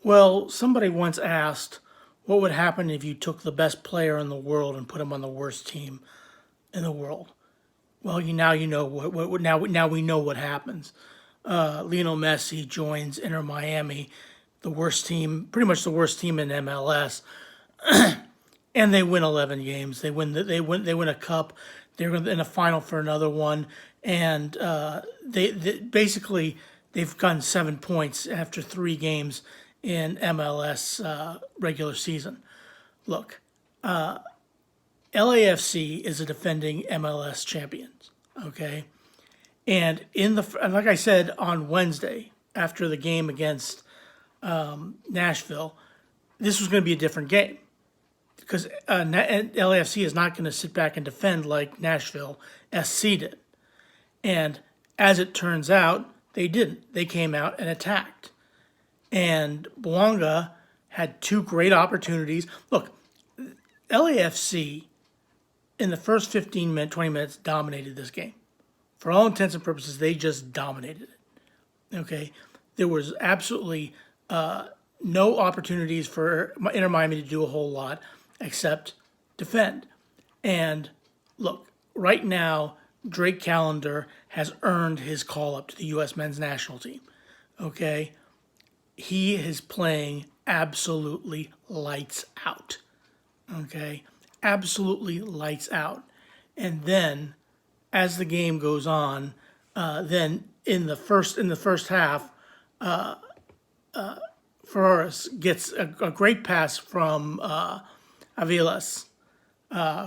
Well, somebody once asked, what would happen if you took the best player in the world and put him on the worst team in the world? Well, you know now we know what happens. Lionel Messi joins Inter Miami, the worst team, pretty much the worst team in MLS, and they win 11 games. They win a cup. They're in a final for another one, and they basically they've gotten 7 points after 3 games in MLS regular season. Look, LAFC is a defending MLS champions. Okay, and like I said on Wednesday after the game against Nashville, this was going to be a different game because LAFC is not going to sit back and defend like Nashville SC did. And as it turns out, they didn't. They came out and attacked. And Bouanga had two great opportunities. Look, LAFC in the first 15 minutes, 20 minutes dominated this game. For all intents and purposes, they just dominated it. Okay? There was absolutely no opportunities for Inter Miami to do a whole lot except defend. And look, right now, Drake Callender has earned his call up to the U.S. men's national team. Okay? He is playing absolutely lights out. Okay? Absolutely lights out. And then, as the game goes on, then in the first half, Ferraris gets a great pass from Aviles,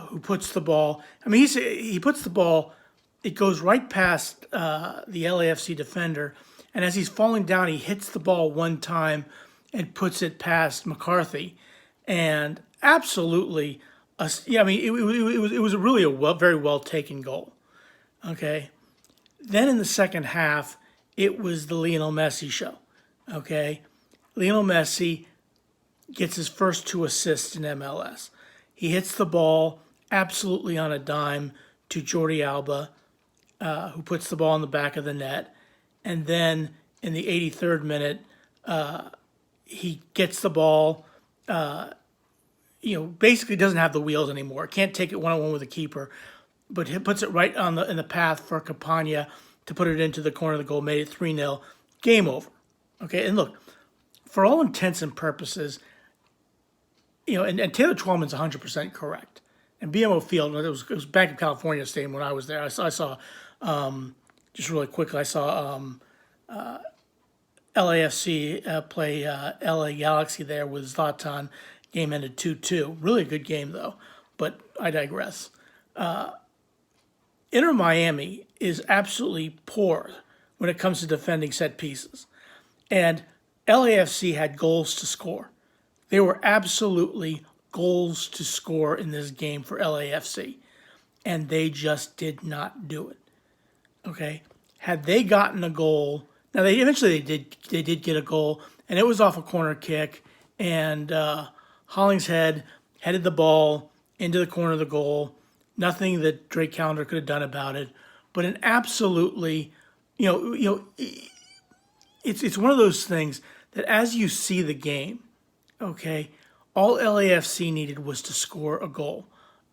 who puts the ball. I mean, he puts the ball. It goes right past the LAFC defender, and as he's falling down, he hits the ball one time and puts it past McCarthy, and absolutely, yeah. I mean, it was really a very well taken goal. Okay, then in the second half, it was the Lionel Messi show. Okay, Lionel Messi gets his first 2 assists in MLS. He hits the ball absolutely on a dime to Jordi Alba, who puts the ball in the back of the net. And then in the 83rd minute, he gets the ball, basically doesn't have the wheels anymore. Can't take it one-on-one with the keeper, but he puts it right in the path for Campagna to put it into the corner of the goal, made it 3-0. Game over. Okay, and look, for all intents and purposes, and Taylor Twellman's 100% correct. And BMO Field, it was Bank of California Stadium when I was there. I saw just really quickly, I saw LAFC play LA Galaxy there with Zlatan. Game ended 2-2. Really good game, though, but I digress. Inter Miami is absolutely poor when it comes to defending set pieces. And LAFC had goals to score. They were absolutely goals to score in this game for LAFC, and they just did not do it. Okay, had they gotten a goal, now they did get a goal, and it was off a corner kick, and Hollingshead headed the ball into the corner of the goal. Nothing that Drake Callender could have done about it, but an absolutely, it's one of those things that as you see the game, okay, all LAFC needed was to score a goal.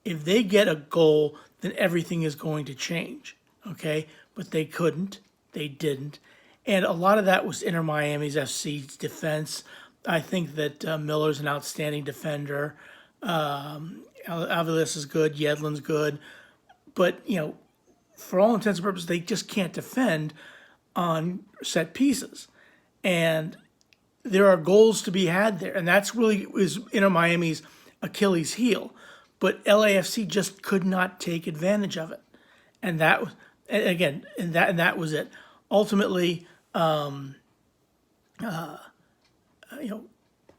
If they get a goal, then everything is going to change, okay? But they couldn't. They didn't. And a lot of that was Inter Miami's FC's defense. I think that Miller's an outstanding defender. Aviles is good. Yedlin's good. But, for all intents and purposes, they just can't defend on set pieces. And there are goals to be had there, and that's really is Inter Miami's Achilles heel. But LAFC just could not take advantage of it, and that was that was it. Ultimately, Inter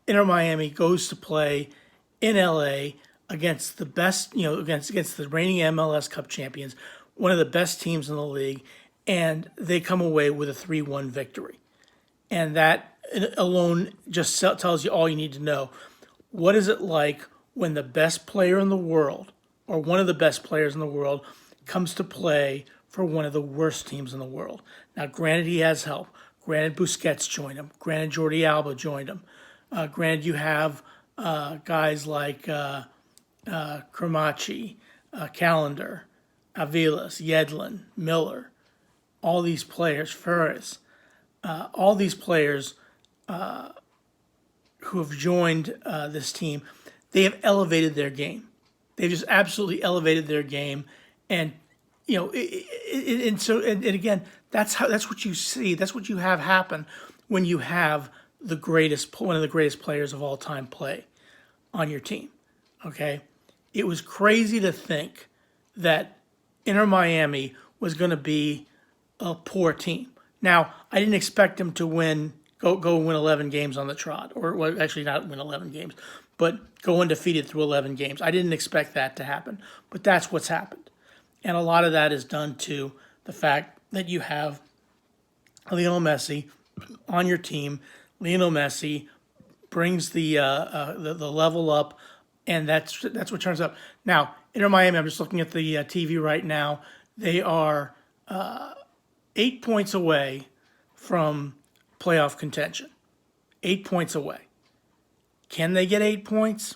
Miami goes to play in LA against the best, against the reigning MLS Cup champions, one of the best teams in the league, and they come away with a 3-1 victory, and that alone just tells you all you need to know. What is it like when the best player in the world, or one of the best players in the world, comes to play for one of the worst teams in the world? Now, granted, he has help. Granted, Busquets joined him. Granted, Jordi Alba joined him. Granted, you have guys like Cramachi, Callender, Avilas, Yedlin, Miller, all these players, Ferris, all these players who have joined this team, they have elevated their game. They've just absolutely elevated their game, and and again, that's what you see. That's what you have happen when you have one of the greatest players of all time play on your team. Okay, it was crazy to think that Inter Miami was going to be a poor team. Now, I didn't expect them to go win 11 games on the trot, or well, actually not win 11 games, but go undefeated through 11 games. I didn't expect that to happen, but that's what's happened. And a lot of that is done to the fact that you have Lionel Messi on your team. Lionel Messi brings the level up, and that's what turns up. Now, Inter Miami, I'm just looking at the TV right now. They are 8 points away from playoff contention. 8 points away. Can they get 8 points?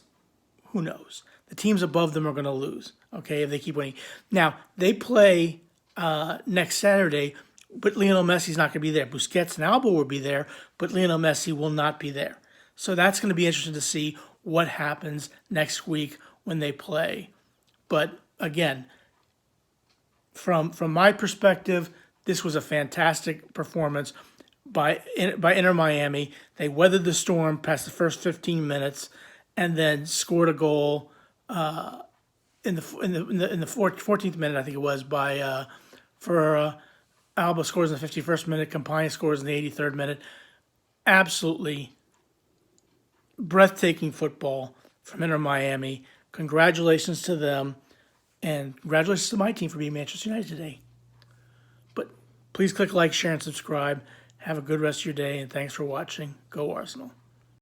Who knows? The teams above them are going to lose, okay, if they keep winning. Now, they play next Saturday, but Lionel Messi's not going to be there. Busquets and Alba will be there, but Lionel Messi will not be there. So that's going to be interesting to see what happens next week when they play. But again, from my perspective, this was a fantastic performance by Inter Miami. They weathered the storm past the first 15 minutes, and then scored a goal in the 14th minute, I think it was, for Alba scores in the 51st minute. Campagna scores in the 83rd minute. Absolutely breathtaking football from Inter Miami. Congratulations to them, and congratulations to my team for beating Manchester United today. But please click like, share, and subscribe. Have a good rest of your day, and thanks for watching. Go Arsenal.